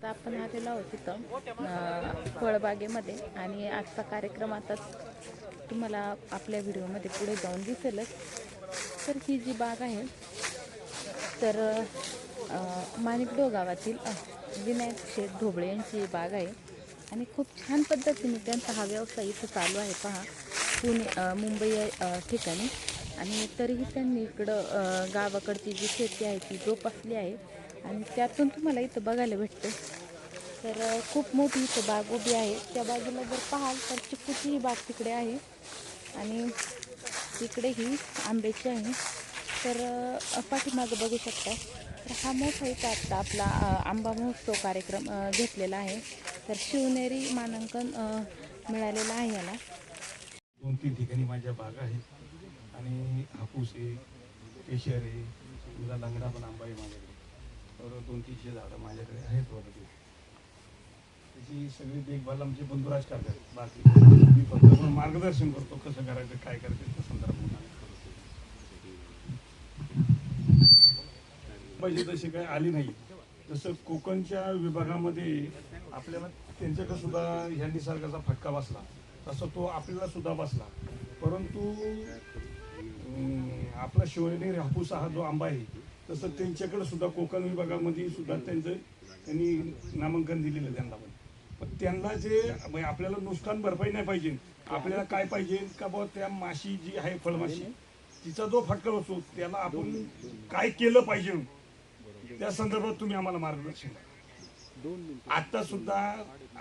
तर आपण आलेलो आहोत तिथं फळबागेमध्ये आणि आजचा कार्यक्रम आता तुम्हाला आपल्या व्हिडिओमध्ये पुढे जाऊन दिसेलच. तर ही जी बाग आहे तर माणिकडो गावातील विनायक शेठ ढोबळे यांची बाग आहे आणि खूप छान पद्धतीने त्यांचा हा व्यवसाय इथं चालू आहे. पहा, पुणे मुंबई ठिकाणी. आणि तरीही त्यांनी इकडं गावाकडची जी शेती आहे ती जोपासली आहे आणि त्यातून तुम्हाला इथं बघायला भेटतं. तर खूप मोठी इथं बाग उभी आहे. त्या बाजूला जर पाहाल तर चिक्कूची ही बाग तिकडे आहे आणि तिकडे ही आंब्याची आहे. तर पाठीमागं बघू शकता. तर हा मोठा इथं आत्ता आपला आंबा महोत्सव कार्यक्रम घेतलेला आहे. तर शिवनेरी मानांकन मिळालेलं आहे याला. 2-3 ठिकाणी माझ्या बागा आहेत आणि हापूस आहे, केशर आहे, तुझा लंगडा पण आंबा आहे माझ्याकडे. तर 200-300 झाडं माझ्याकडे आहेत वगैरे. त्याची सगळी देखभाल आमचे बंधुराज करतात. बाकी मी फक्त मार्गदर्शन करतो, कसं करायचं, काय करायचं त्या संदर्भात. पाहिजे तशी काही आली नाही. जसं कोकणच्या विभागामध्ये आपल्याला त्यांच्याकडे सुद्धा ह्या निसर्गाचा फटका बसला, तसं तो आपल्याला सुद्धा बसला. परंतु आपला शिवनेरी हापूस हा जो आंबा आहे, तसं त्यांच्याकडे सुद्धा कोकण विभागामध्ये सुद्धा त्यांनी नामांकन दिलेलं त्यांना. पण त्यांना जे आपल्याला नुकसान भरपाई नाही पाहिजे. आपल्याला काय पाहिजे का बाबा त्या माशी जी आहे फळमाशी, तिचा जो फटका बसतो त्याला आपण काय केलं पाहिजे त्या संदर्भात तुम्ही आम्हाला मार्गदर्शन करा. आता सुद्धा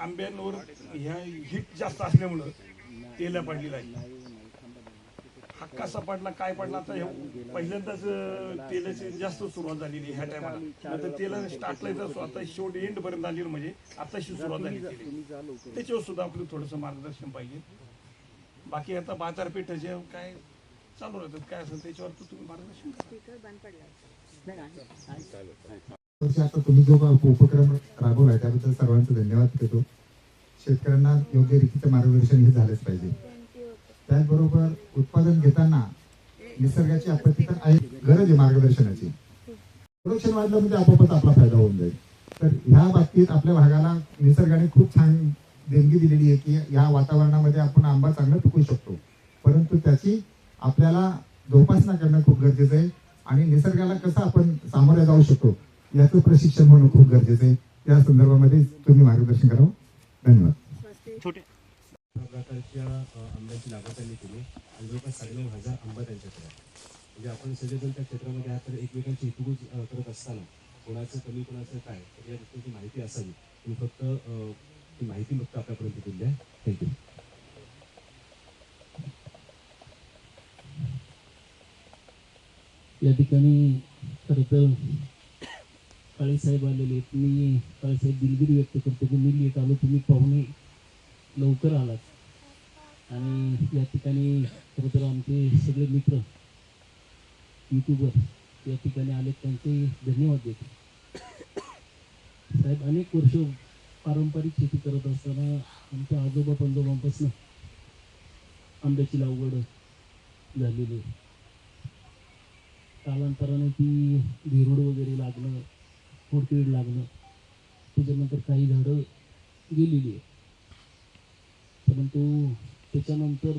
आंब्यांवर ह्या हिट जास्त असल्यामुळं तेला पडलेला आहे. हक्का पडला काय पडला आता पहिल्यांदाच तेलाची जास्त सुरुवात झालेली ह्या टायमाला. आता तेला स्टार्टला तर आता शेवट एंड पर्यंत आली, म्हणजे आताशी सुरुवात झाली. त्याच्यावर सुद्धा आपलं थोडंसं मार्गदर्शन पाहिजे. बाकी आता बाजारपेठेचे काय चालू राहतात, काय असेल त्याच्यावर तुम्ही मार्गदर्शन आता तुम्ही जो उपक्रम राबवलाय त्याबद्दल सर्वांचं धन्यवाद देतो. शेतकऱ्यांना योग्य रीतीचं मार्गदर्शन हे झालंच पाहिजे. त्याचबरोबर उत्पादन घेताना निसर्गाची आपत्ती तर आहे, गरज आहे मार्गदर्शनाची. प्रोडक्शन वाढलं म्हणजे आपोआपच आपला फायदा होऊन जाईल. तर ह्या बाबतीत आपल्या भागाला निसर्गाने खूप छान देणगी दिलेली आहे की या वातावरणामध्ये आपण आंबा चांगला पिकवू शकतो. परंतु त्याची आपल्याला जोपासना करणं खूप गरजेचं आहे आणि निसर्गाला कसं आपण सामोरे जाऊ शकतो याचं प्रशिक्षण होणं खूप गरजेचं आहे. त्या संदर्भामध्ये तुम्ही मार्गदर्शन करावं. धन्यवाद. प्रकारच्या आंब्याची लागवड त्यांनी केली आणि जवळपास 9,500 आंबा त्यांच्याकडे आहे. म्हणजे आपण सगळेजण त्या क्षेत्रामध्ये आहात, तर एकमेकांची हितगुज करत असताना कोणाचं कमी कोणाचं काय या गोष्टीची माहिती असावी. आणि फक्त ती माहिती फक्त आपल्यापर्यंत दिली आहे. थँक्यू. या ठिकाणी खरं तर काळेसाहेब आलेले आहेत. मी काळेसाहेब दिलगिरी व्यक्त करतो की मी लेट आलो, तुम्ही पाहुणे लवकर आलात. आणि या ठिकाणी खरं तर आमचे सगळे मित्र यूट्यूबर या ठिकाणी आले, त्यांचे धन्यवाद देतो. साहेब अनेक वर्ष पारंपरिक शेती करत असताना आमच्या आजोबा पंजोबांपासून आंब्याची लागवड झालेली आहे. कालांतराने ती भिरूड वगैरे लागणं, खोडकीड लागणं, त्याच्यानंतर काही झाडं गेलेली आहे. परंतु त्याच्यानंतर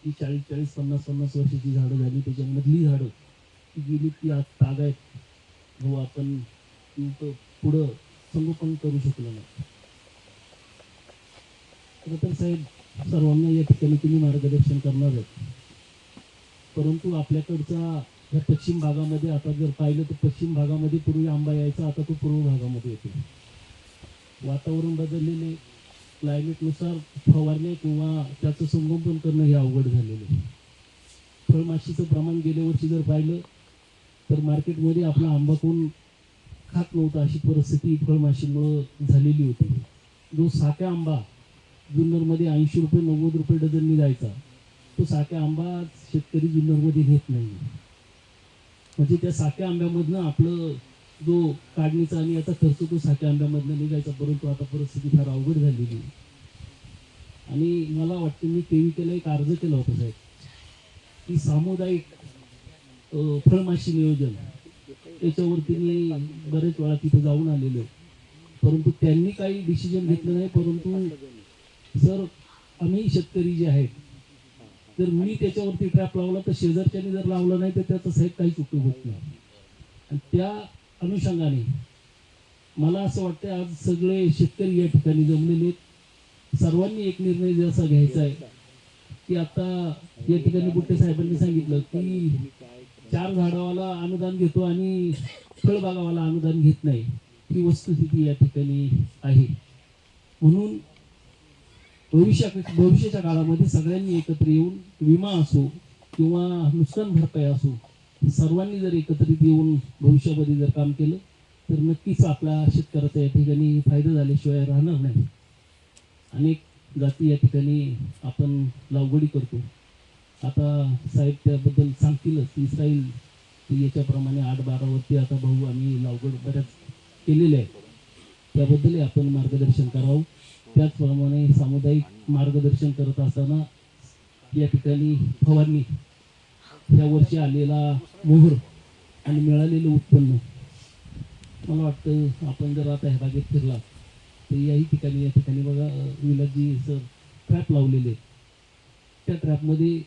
ती 40-50 वर्षाची झाडं झाली. त्याच्यामधली झाडं ती गेली, ती आज तागायत हो आपण पुढं संगोपन करू शकलो नाही. खरं तर साहेब सर्वांना या ठिकाणी तुम्ही मार्गदर्शन करणार आहेत. परंतु आपल्याकडचा या पश्चिम भागामध्ये आता जर पाहिलं तर पश्चिम भागामध्ये पूर्वी आंबा यायचा, आता तो पूर्व भागामध्ये येतो. वातावरण बदललेले, क्लायमेटनुसार फवारणे किंवा त्याचं संगोपन करणं हे अवघड झालेलं आहे. फळमाशीचं प्रमाण गेल्या वर्षी जर पाहिलं तर मार्केटमध्ये आपला आंबा कोण खात नव्हता, अशी परिस्थिती फळमाशीमुळं झालेली होती. जो साक्या आंबा जुन्नरमध्ये 80 रुपये 90 रुपये डझननी जायचा, तो साक्या आंबा शेतकरी जुन्नरमध्ये घेत नाही. म्हणजे त्या साक्या आंब्यामधनं आपलं जो काढणीचा आणि याचा खर्च तो साक्या आंब्यामधनं निघायचा. परंतु आता परिस्थिती फार अवघड झालेली. आणि मला वाटतं मी केविकेला एक अर्ज केला होता साहेब की सामुदायिक फळमाशी नियोजन, त्याच्यावरती मी बरेच वेळा तिथे जाऊन आलेलो. परंतु त्यांनी काही डिसिजन घेतलं नाही. परंतु सर आम्ही शेतकरी जे आहेत, जर मी त्याच्यावरती ट्रॅप लावला तर शेजारच्याने जर लावलं नाही तर त्याचा साहेब काहीच उपयोग होत नाही. आणि त्या अनुषंगाने मला असं वाटतं आज सगळे शेतकरी या ठिकाणी जमलेले आहेत. सर्वांनी एक निर्णय जसा घ्यायचा आहे की आता या ठिकाणी बुट्टे साहेबांनी सांगितलं की 4 झाडावाला अनुदान घेतो आणि फळबागावाला अनुदान घेत नाही, ही वस्तुस्थिती या ठिकाणी आहे. म्हणून भविष्याच्या काळामध्ये सगळ्यांनी एकत्र येऊन विमा असो किंवा नुकसान भरपाई असो, सर्वांनी जर एकत्रित येऊन भविष्यामध्ये जर काम केलं तर नक्कीच आपला शेतकऱ्याचा या ठिकाणी फायदा झाल्याशिवाय राहणार नाही. अनेक जाती या ठिकाणी आपण लागवडी करतो. आता साहेब त्याबद्दल सांगतीलच. इस्राईल याच्याप्रमाणे 8-12 आता भाऊ आम्ही लागवड बऱ्याच केलेल्या आहे, त्याबद्दलही आपण मार्गदर्शन करावं. त्याचप्रमाणे सामुदायिक मार्गदर्शन करत असताना या ठिकाणी फवारणी, या वर्षी आलेला मोहर आणि मिळालेलं उत्पन्न, मला वाटतं आपण जर आता ह्या बागेत फिरला तर याही ठिकाणी या ठिकाणी बघा विलासजी सर ट्रॅप लावलेले. त्या ट्रॅपमध्ये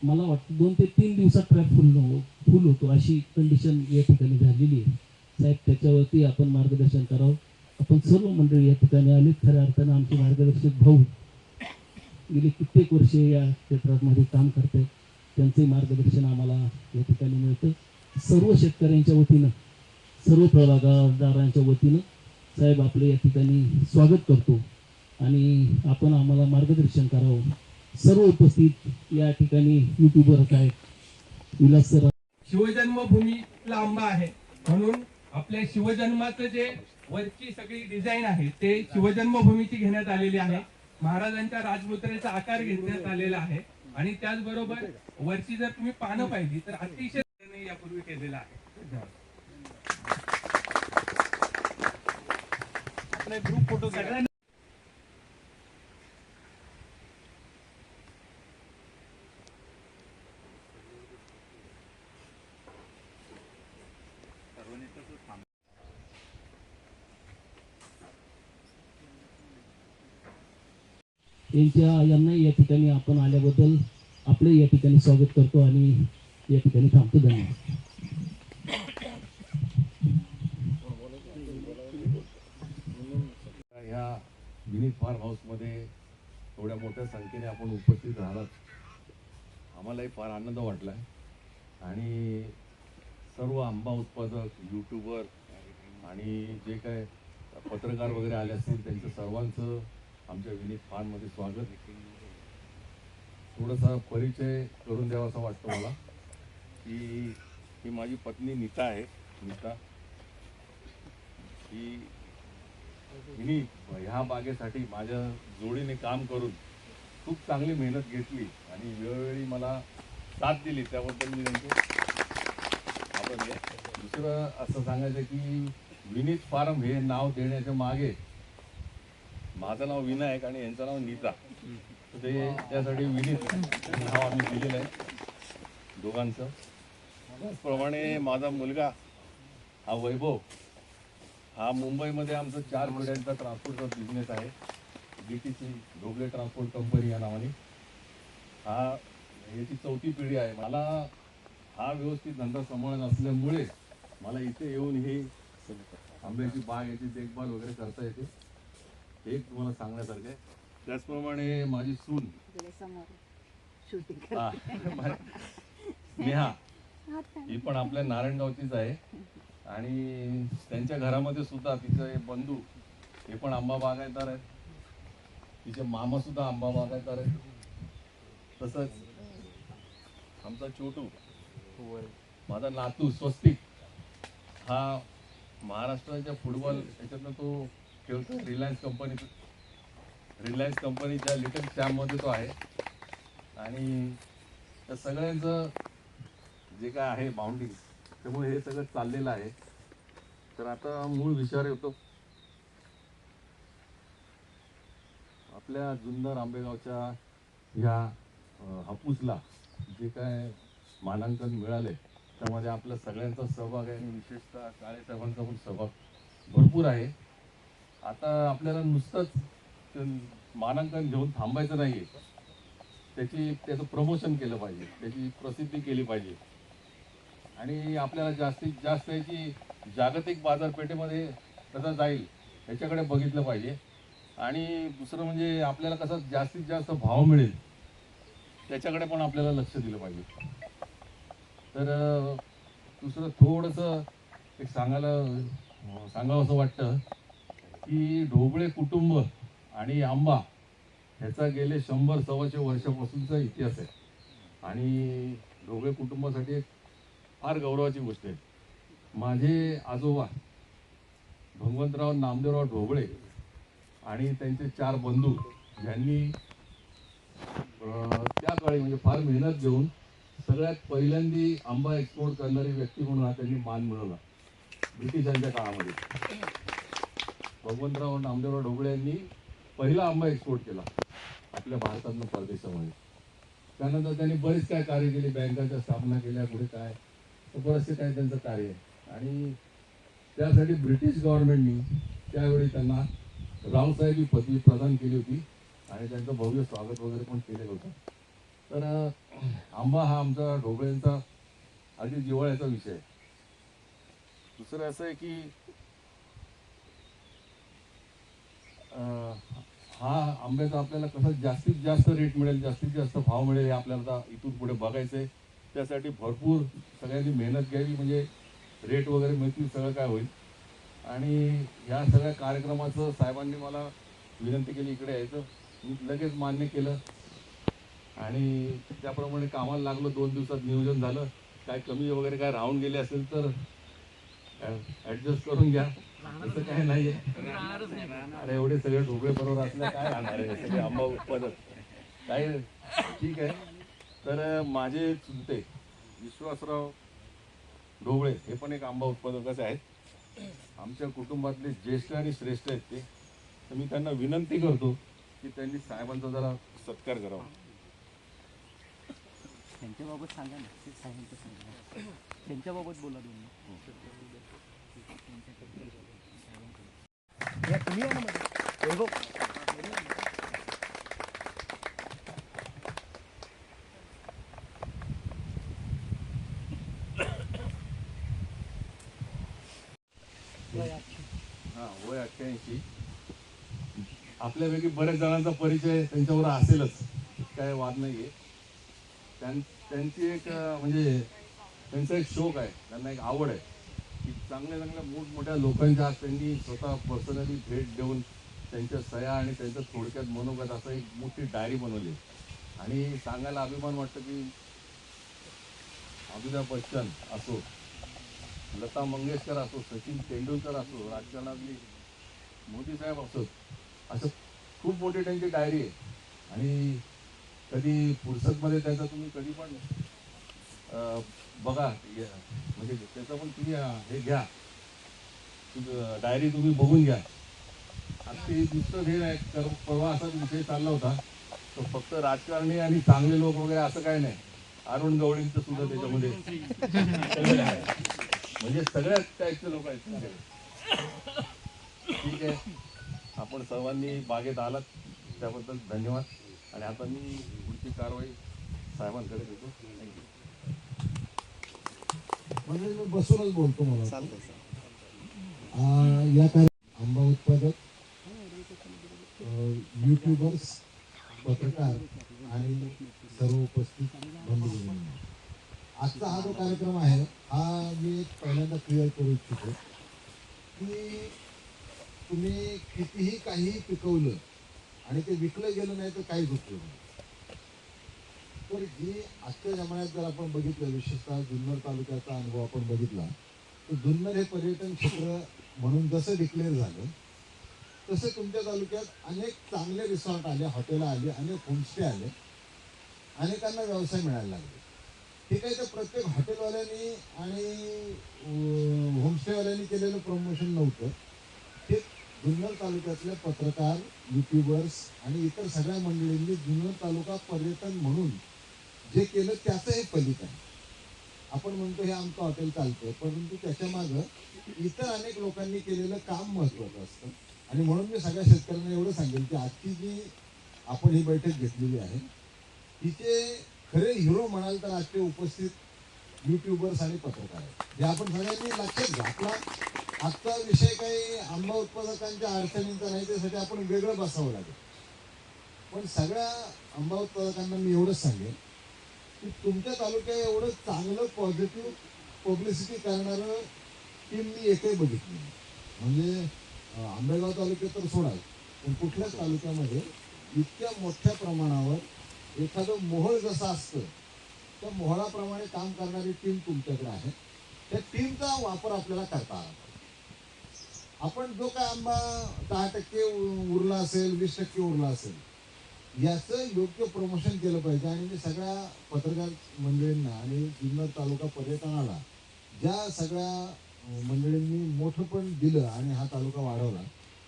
मला वाटतं 2 ते 3 दिवसात ट्रॅप फुल होतो अशी कंडिशन या ठिकाणी झालेली आहे. साहेब त्याच्यावरती आपण मार्गदर्शन करावं. आपण सर्व मंडळी या ठिकाणी आले. खऱ्या अर्थानं आमचे मार्गदर्शक भाऊ गेले कित्येक वर्षे या क्षेत्रामध्ये काम करतात, त्यांचे मार्गदर्शन आम्हाला या ठिकाणी मिळतं. सर्व शेतकऱ्यांच्या वतीनं, सर्व फळबागदारांच्या वतीनं साहेब आपले या ठिकाणी स्वागत करतो आणि आपण आम्हाला मार्गदर्शन करावं. सर्व उपस्थित या ठिकाणी युट्यूबर्स आहेत. विलास सर शिवजन्मभूमीला आंबा आहे म्हणून आपल्या शिवजन्माचं जे वरची सगळी डिझाईन आहे ते शिवजन्मभूमीची घेण्यात आलेली आहे. महाराजांच्या राजमुद्रेचा आकार घेण्यात आलेला आहे आणि त्याचबरोबर वरची जर तुम्ही पानं पाहिली तर अतिशय यापूर्वी केलेला आहे. आपले ग्रुप फोटो सगळ्यांना यांना या ठिकाणी आपण आल्याबद्दल आपले या ठिकाणी स्वागत करतो आणि या ठिकाणी थांबतो. धन्यवाद. ह्या विनीत फार्म हाऊसमध्ये थोड्या मोठ्या संख्येने आपण उपस्थित राहिलात, आम्हालाही फार आनंद वाटला आहे. आणि सर्व आंबा उत्पादक, यूट्यूबर आणि जे काय पत्रकार वगैरे आले असतील त्यांचं सर्वांचं आमच्या विनीत फार्ममध्ये स्वागत. थोडासा परिचय करून द्यावा असं वाटतं मला की ही माझी पत्नी नीता आहे. नीता ही ह्या बागेसाठी माझ्या जोडीने काम करून खूप चांगली मेहनत घेतली आणि वेळोवेळी मला साथ दिली, त्याबद्दल मी त्यांचे आभारी आहे. दुसरं असं सांगायचं की विनीत फार्म हे नाव देण्याच्या मागे माझं नाव विनायक आणि यांचं नाव नीता, ते त्यासाठी विनीत नाव आम्ही दिलेलं आहे दोघांचं. त्याचप्रमाणे माझा मुलगा हा वैभव, हा मुंबईमध्ये आमचं 4 पिढ्यांचा ट्रान्सपोर्टचा बिझनेस आहे. DTC ढोबळे ट्रान्सपोर्ट कंपनी या नावाने. याची 4थी पिढी आहे. मला हा व्यवस्थित धंदा सांभाळत असल्यामुळे मला इथे येऊन ही आंब्याची बाग, याची देखभाल वगैरे करता येते, हे तुम्हाला सांगण्यासारखं आहे. त्याचप्रमाणे माझी सून स्नेहा, ही पण आपल्या नारायणगावचीच आहे आणि त्यांच्या घरामध्ये सुद्धा तिचे बंधू हे पण आंबा बागायतदार आहेत, तिचे मामा सुद्धा आंबा बागायतदार आहेत. तसंच आमचा छोटू, माझा नातू स्वस्तिक, हा महाराष्ट्राच्या फुटबॉल याच्यातनं तो खेळतो. रिलायन्स कंपनीच्या लिटल चॅम्पमध्ये तो आहे. आणि त्या सगळ्यांचं जे काय आहे बाउंडिंग, त्यामुळे हे सगळं चाललेलं आहे. तर आता मूळ विचार येतो. आपल्या जुन्नर आंबेगावच्या ह्या हापूसला जे काय मानांकन मिळाले त्यामध्ये आपल्या सगळ्यांचा सहभाग आहे आणि विशेषतः काळे साहेबांचा पण सहभाग भरपूर आहे. आता आपल्याला नुसतंच ते मानांकन घेऊन थांबायचं नाहीये, त्याचं प्रमोशन केलं पाहिजे, त्याची प्रसिद्धी केली पाहिजे आणि आपल्याला जास्तीत जास्त याची जागतिक बाजारपेठेमध्ये कसं जाईल ह्याच्याकडे बघितलं पाहिजे. आणि दुसरं म्हणजे आपल्याला कसं जास्तीत जास्त भाव मिळेल त्याच्याकडे पण आपल्याला लक्ष दिलं पाहिजे. तर दुसरं थोडंसं एक सांगावं असं वाटतं की ढोबळे कुटुंब आणि आंबा ह्याचा गेले 100-125 वर्षापासूनचा इतिहास आहे आणि ढोबळे कुटुंबासाठी एक फार गौरवाची गोष्ट आहे. माझे आजोबा भगवंतराव नामदेवराव ढोबळे आणि त्यांचे 4 बंधू यांनी त्या काळी म्हणजे फार मेहनत घेऊन सगळ्यात पहिल्यांदी आंबा एक्सपोर्ट करणारी व्यक्ती म्हणून हा त्यांनी मान मिळवला ब्रिटिशांच्या काळामध्ये. भगवंतराव नामदेवराव ढोबळे यांनी पहिला आंबा एक्सपोर्ट केला आपल्या भारतातून परदेशामध्ये. त्यानंतर त्यांनी बरेच काय कार्य केले, बँकाच्या स्थापना केल्या, पुढे काय बरेचसे काय त्यांचं कार्य आहे आणि त्यासाठी ब्रिटिश गव्हर्नमेंटनी त्यावेळी त्यांना रावसाहेब ही पदवी प्रदान केली होती आणि त्यांचं भव्य स्वागत वगैरे पण केलेलं होतं. तर आंबा हा आमचा ढोबळेंचा अगदी जिव्हाळ्याचा विषय आहे. दुसरं असं आहे की हा आंब्याचा आपल्याला कसं जास्तीत जास्त रेट मिळेल, जास्तीत जास्त भाव मिळेल हे आपल्याला आता इथून पुढे बघायचं आहे. त्यासाठी भरपूर सगळ्यांनी मेहनत घ्यावी, म्हणजे रेट वगैरे मिळतील, सगळं काय होईल. आणि ह्या सगळ्या कार्यक्रमाचं साहेबांनी मला विनंती केली इकडे यायचं, मी लगेच मान्य केलं आणि त्याप्रमाणे कामाला लागलो. 2 दिवसात नियोजन झालं. काय कमी वगैरे काय राहून गेले असेल तर ॲडजस्ट करून घ्या, तसं काय नाही आहे. अरे एवढे सगळे ढोबळे बरोबर असल्या काय राहणार आहे, सगळे आंबा उत्पादक काय ठीक आहे. तर माझे चुलते विश्वासराव ढोबळे हे पण एक आंबा उत्पादकच आहेत, आमच्या कुटुंबातले ज्येष्ठ आणि श्रेष्ठ आहेत ते. तर मी त्यांना विनंती करतो की त्यांनी साहेबांचा जरा सत्कार करावा. त्यांच्याबाबत सांगा ना, ते साहेबांचं सांगा, त्यांच्याबाबत बोला तुम्ही. तुम्ही या ना मध्ये. वैभव. हां, वय 88. आपल्यापैकी बऱ्याच जणांचा परिचय त्यांच्यावर असेलच, काय वाद नाही आहे. त्यांची एक म्हणजे त्यांचा एक शौक आहे, त्यांना एक आवड आहे की चांगल्या चांगल्या मोठमोठ्या लोकांच्या आज त्यांनी स्वतः पर्सनली भेट देऊन त्यांच्या सह्या आणि त्यांचं थोडक्यात मनोगत असं एक मोठी डायरी बनवली. आणि सांगायला अभिमान वाटतं की अमिताभ बच्चन असो, लता मंगेशकर असो, सचिन तेंडुलकर असो, राजकारणातली मोदी साहेब असो, असं खूप मोठी त्यांची डायरी आहे. आणि कधी फुरसतमध्ये त्याचं तुम्ही कधी पण बघा, म्हणजे त्याचं पण तुम्ही हे घ्या, डायरी तुम्ही बघून घ्या. अगदी नुसतं हे नाही, तर परवा असाच विषय चालला होता, तो फक्त राजकारणी आणि चांगले लोक वगैरे असं काय नाही, अरुण गवळींचं सुद्धा त्याच्यामध्ये म्हणजे सगळ्याच टाईपचे लोक आहेत. ठीक आहे, आपण सर्वांनी बागेत आलात त्याबद्दल धन्यवाद. आणि आता मी पुढची कारवाई साहेबांकडे देतो. थँक्यू. म्हणजे मी बसूनच बोलतो मला या आंबा उत्पादक, यूट्यूबर्स, पत्रकार आणि सर्व उपस्थित बंधू, आजचा हा जो कार्यक्रम आहे हा मी एक पहिल्यांदा क्लिअर करू इच्छितो की तुम्ही कितीही काही पिकवलं आणि ते विकलं गेलं नाही तर काहीच उपयोग नाही. तर जी आजच्या जमान्यात जर आपण बघितलं, विशेषतः जुन्नर तालुक्याचा अनुभव आपण बघितला, तर जुन्नर हे पर्यटन क्षेत्र म्हणून जसं डिक्लेअर झालं तसं तुमच्या तालुक्यात अनेक चांगले रिसॉर्ट आले, हॉटेल आली, अनेक होमस्टे आले, अनेकांना व्यवसाय मिळायला लागले. ठीक आहे, तर प्रत्येक हॉटेलवाल्यांनी आणि होमस्टेवाल्यांनी केलेलं प्रमोशन नव्हतं. हे जुन्नर तालुक्यातले पत्रकार, युट्यूबर्स आणि इतर सगळ्या मंडळींनी जुन्नर तालुका पर्यटन म्हणून जे केलं त्याचं हे फलित आहे. आपण म्हणतो हे आमचं हॉटेल चालतं, परंतु त्याच्या मागं इतर अनेक लोकांनी केलेलं काम महत्त्वाचं असतं. आणि म्हणून मी सगळ्या शेतकऱ्यांना एवढं सांगेन की आजची जी आपण ही बैठक घेतलेली आहे तिचे खरे हिरो म्हणाल तर आजचे उपस्थित युट्यूबर्स आणि पत्रकार आहेत. जे आपण सगळ्यांनी लक्षात घातला. आजचा विषय काही आंबा उत्पादकांच्या अडचणींचा नाही, त्यासाठी आपण वेगळं बसावं लागेल. पण सगळ्या आंबा उत्पादकांना मी एवढंच सांगेन की तुमच्या तालुक्यात एवढं चांगलं पॉझिटिव्ह पब्लिसिटी करणारं टीम मी एकही बघितली नाही. म्हणजे आंबेगाव तालुक्यात तर सोडाल, पण कुठल्याच तालुक्यामध्ये इतक्या मोठ्या प्रमाणावर एखादं मोहळ जसं असतं त्या मोहळाप्रमाणे काम करणारी टीम तुमच्याकडे आहे. त्या टीमचा वापर आपल्याला करता आला पाहिजे. आपण जो काय आंबा 10% उरला असेल, 20% उरला असेल, याचं योग्य प्रमोशन केलं पाहिजे. आणि मी सगळ्या पत्रकार मंडळींना आणि जुन्नर तालुका पर्यटनाला ज्या सगळ्या मंडळींनी मोठं पण दिलं आणि हा तालुका वाढवला,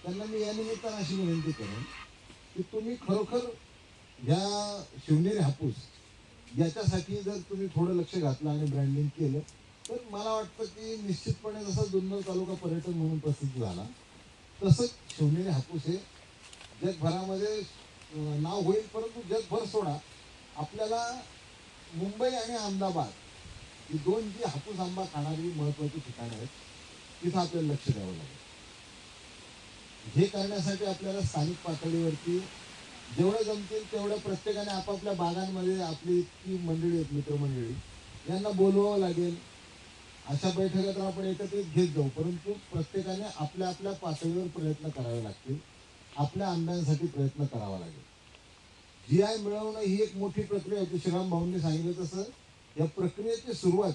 त्यांना मी या निमित्तानं अशी विनंती करेन की तुम्ही खरोखर ह्या शिवनेरी हापूस याच्यासाठी जर तुम्ही थोडं लक्ष घातलं आणि ब्रँडिंग केलं तर मला वाटतं की निश्चितपणे जसा जुन्नर तालुका पर्यटन म्हणून प्रसिद्ध झाला तसंच शिवनेरी हापूस हे जगभरामध्ये नाव होईल. परंतु जगभर सोडा, आपल्याला मुंबई आणि अहमदाबाद ही दोन जी हापूस आंबा खाणारी महत्वाची ठिकाणं आहेत तिथं आपल्याला लक्ष द्यावं लागेल. हे करण्यासाठी आपल्याला स्थानिक पातळीवरती जेवढं जमतील तेवढं प्रत्येकाने आपापल्या बागांमध्ये आपली इतकी मंडळी आहेत, मित्रमंडळी, यांना बोलवावं लागेल. अशा बैठका तर आपण एकत्रित घेत जाऊ, परंतु प्रत्येकाने आपल्या आपल्या पातळीवर प्रयत्न करावे लागतील. आपल्या आंब्यांसाठी प्रयत्न करावा लागेल. GI मिळवणं ही एक मोठी प्रक्रिया होती. श्रीराम भाऊंनी सांगितलं तसं या प्रक्रियेची सुरुवात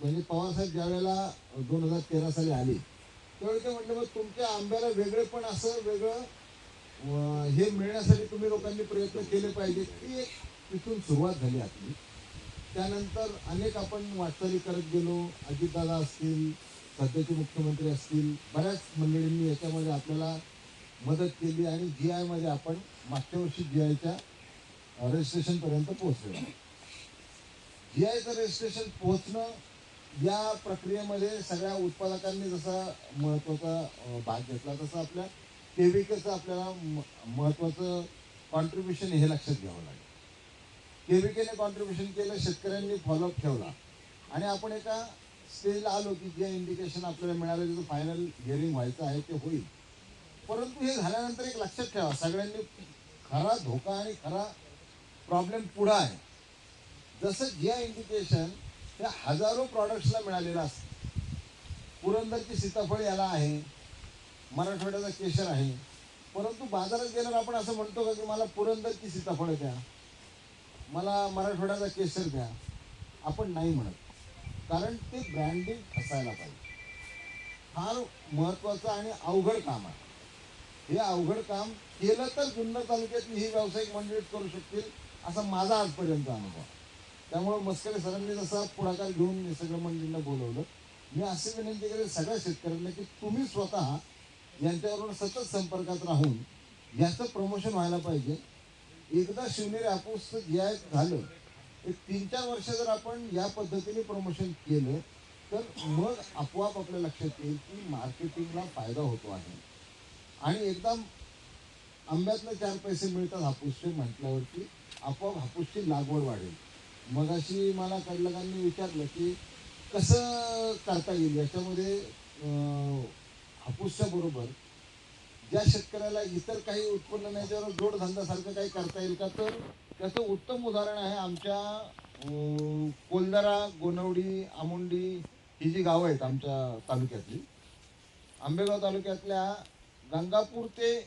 म्हणजे पवारसाहेब ज्या वेळेला 2013 साली आले त्यावेळी ते म्हटलं, मग तुमच्या आंब्याला वेगळे पण असं वेगळं हे मिळण्यासाठी तुम्ही लोकांनी प्रयत्न केले पाहिजे. ती एक तिथून सुरुवात झाली आपली. त्यानंतर अनेक आपण वाटचाली करत गेलो. अजितदादा असतील, सध्याचे मुख्यमंत्री असतील, बऱ्याच मंडळींनी याच्यामध्ये आपल्याला मदत केली आणि GI मध्ये आपण मागच्या वर्षी GIच्या रजिस्ट्रेशन पर्यंत पोहोचलो. GIचं रजिस्ट्रेशन पोहोचणं या प्रक्रियेमध्ये सगळ्या उत्पादकांनी जसा महत्वाचा भाग घेतला तसं आपल्या KVKचं आपल्याला महत्वाचं कॉन्ट्रीब्युशन हे लक्षात घ्यावं लागेल. KVKने कॉन्ट्रीब्युशन केलं, शेतकऱ्यांनी फॉलोअप ठेवला आणि आपण एका स्टेजला आलो की जे इंडिकेशन आपल्याला मिळालं तिथं फायनल हिअरिंग व्हायचं आहे ते होईल. परंतु हे झाल्यानंतर एक लक्षात ठेवा, सगळ्यांनी खरा धोका आणि खरा प्रॉब्लेम पुढं आहे. जसं GI इंडिकेशन हे हजारो प्रॉडक्ट्सला मिळालेलं असतं. पुरंदरची सीताफळ याला आहे, मराठवाड्याचा केशर आहे, परंतु बाजारात गेल्यावर आपण असं म्हणतो का की मला पुरंदरची सीताफळ द्या, मला मराठवाड्याचा केशर द्या. आपण नाही म्हणत, कारण ते ब्रँडिंग असायला पाहिजे. फार महत्वाचं आणि अवघड काम आहे. हे अवघड काम केलं तर जुन्नर तालुक्यातली ही व्यावसायिक मंडळी करू शकतील असा माझा आजपर्यंत अनुभव. त्यामुळे मस्करे सरांनी जसा पुढाकार घेऊन हे सगळं मंडळींना बोलवलं, मी अशी विनंती करेन सगळ्या शेतकऱ्यांना की तुम्ही स्वतः यांच्याबरोबर सतत संपर्कात राहून याचं प्रमोशन व्हायला पाहिजे. एकदा शिवनेरी हापूसचं GI झालं, एक 3-4 वर्ष जर आपण या पद्धतीने प्रमोशन केलं तर मग आपोआप आपल्या लक्षात येईल की मार्केटिंगला फायदा होतो आहे. आणि एकदा आंब्यातनं 4 पैसे मिळतात हापूसचे म्हटल्यावरती आपोआप हापूसची लागवड वाढेल. मग अशी मला कडलकांनी विचारलं की कसं करता येईल याच्यामध्ये. हापूसच्या बरोबर ज्या शेतकऱ्याला इतर काही उत्पन्न नाही त्यावर जोडधंदासारखं काही करता येईल का, तर त्याचं उत्तम उदाहरण आहे आमच्या कोलदरा, गोनवडी, आमुंडी ही जी गावं आहेत आमच्या तालुक्यातली. आंबेगाव तालुक्यातल्या गंगापूर ते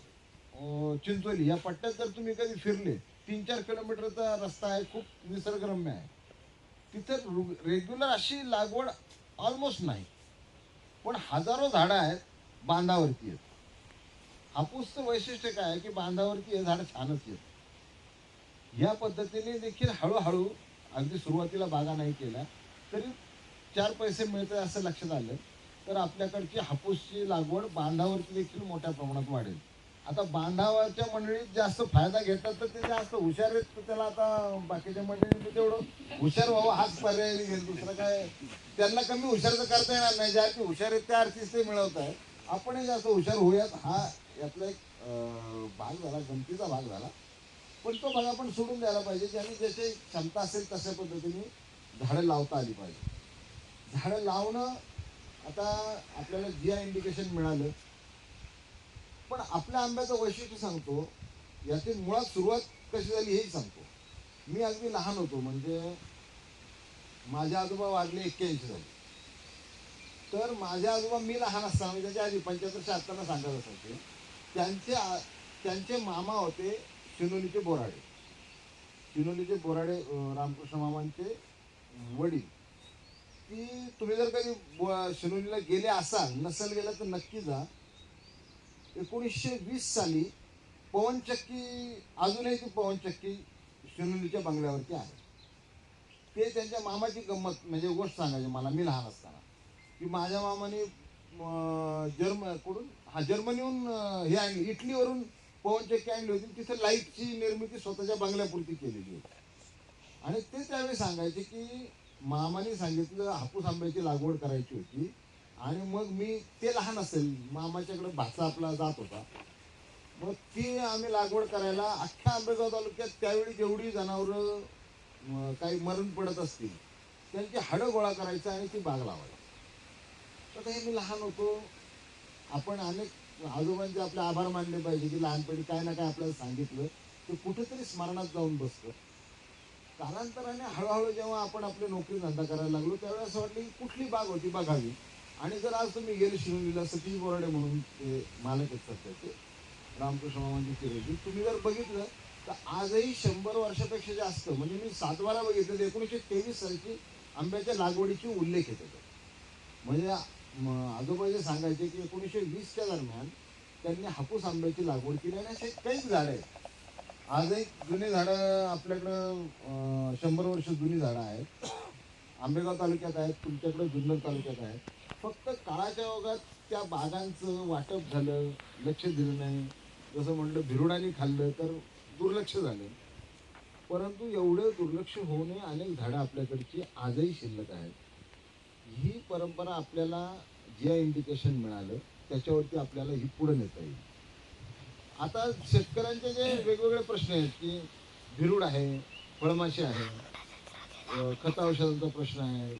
चिंचोली या पट्ट्यात जर तुम्ही कधी फिरले, 3-4 किलोमीटरचा रस्ता आहे, खूप निसर्गरम्य आहे. तिथं रेग्युलर अशी लागवड ऑलमोस्ट नाही, पण हजारो झाडं आहेत बांधावरती आहेत. हापूसचं वैशिष्ट्य काय आहे की बांधावरती हे झाड छानच येत. या पद्धतीने देखील हळूहळू अगदी सुरुवातीला बागा नाही केल्या तरी 4 पैसे मिळते असं लक्षात आलं तर आपल्याकडची हापूसची लागवड बांधावरती देखील मोठ्या प्रमाणात वाढेल. आता बांधावरच्या मंडळीत जास्त फायदा घेतात तर ते जास्त हुशार आहेत, तर त्याला आता बाकीच्या मंडळींनी तेवढं हुशार व्हावं हाच पर्याय घेईल. दुसरं काय, त्यांना कमी हुशार तर करता येणार नाही. ज्या अर्थी हुशार आहेत त्या अर्थीच ते मिळवत आहे. आपणही जास्त हुशार होऊयात हा यातला एक भाग झाला, गमतीचा भाग झाला. पण तो भाग आपण सोडून द्यायला पाहिजे. ज्याने ज्याची क्षमता असेल तशा पद्धतीने झाडं लावता आली पाहिजे. झाडं लावणं, आता आपल्याला GI इंडिकेशन मिळालं, पण आपल्या आंब्याचं वैशिष्ट्य सांगतो, याची मुळात सुरुवात कशी झाली हेही सांगतो. मी अगदी लहान होतो, म्हणजे माझे आजोबा वाढले 81 झाले. तर माझे आजोबा मी लहान असताना, म्हणजे त्याच्या आधी 75-76 सांगत असायचे, त्यांचे मामा होते शिनोलीचे बोराडे. शिनोलीचे बोराडे रामकृष्ण मामांचे वडील. की तुम्ही जर कधी शिनोलीला गेले असाल, नसेल गेला तर नक्की जा. 1920 साली पवनचक्की, अजूनही ती पवनचक्की शिनोलीच्या बंगल्यावरती आहे. ते त्यांच्या मामाची गंमत, म्हणजे गोष्ट सांगायची मला, मी लहान असताना, की माझ्या मामाने जर्मनीहून हे आणली, इटलीवरून पवनचक्की आणली होती. तिथे लाईटची निर्मिती स्वतःच्या बंगल्यापुरती केलेली होती. आणि ते त्यावेळी सांगायचे की मामाने सांगितलं हापूस आंब्याची लागवड करायची होती. आणि मग मी, ते लहान असेल, मामाच्याकडे भाचा आपला जात होता, मग ती आम्ही लागवड करायला अख्ख्या आंबेगाव तालुक्यात त्यावेळी जेवढी जनावरं काही मरण पडत असतील त्यांची हाडं गोळा करायचं आणि ती बाग लावायची. तर हे मी लहान होतो. आपण अनेक आजोबांचे आपले आभार मानले पाहिजे की लहानपणी काय ना काय आपल्याला सांगितलं ते कुठेतरी स्मरणात जाऊन बसतं. कालांतराने हळूहळू जेव्हा आपण आपली नोकरी धंदा करायला लागलो, त्यावेळेस असं वाटलं की कुठली बाग होती बघावी. आणि जर आज तुम्ही गेले शिवणीला, सतीश बोराडे म्हणून ते मालक आहेत सध्याचे, रामकृष्ण मामांची चिरंजीव, तुम्ही जर बघितलं तर आजही 100 वर्षापेक्षा जास्त, म्हणजे मी 7 बारा बघितलं, 1923 सालची आंब्याच्या लागवडीची उल्लेख येतो. म्हणजे आजोबा जे सांगायचे की 1920च्या दरम्यान त्यांनी हापूस आंब्याची लागवड केली. आणि असे काही झाडं आहेत आजही, जुनी झाडं आपल्याकडं 100 वर्ष जुनी झाडं आहेत, आंबेगाव तालुक्यात आहेत, तुमच्याकडे जुन्नर तालुक्यात आहेत. फक्त काळाच्या ओघात त्या बागांचं वाटप झालं, लक्ष दिलं नाही. जसं म्हटलं भिरुडांनी खाल्लं तर दुर्लक्ष झालं. परंतु एवढं दुर्लक्ष होऊ नये, अनेक झाडं आपल्याकडची आजही शिल्लक आहेत. ही परंपरा आपल्याला GI इंडिकेशन मिळालं, त्याच्यावरती आपल्याला ही पुढे नेता येईल. आता शेतकऱ्यांचे जे वेगवेगळे प्रश्न आहेत की भिरूड आहे, फळमाशी आहे, खत औषधांचा प्रश्न आहे,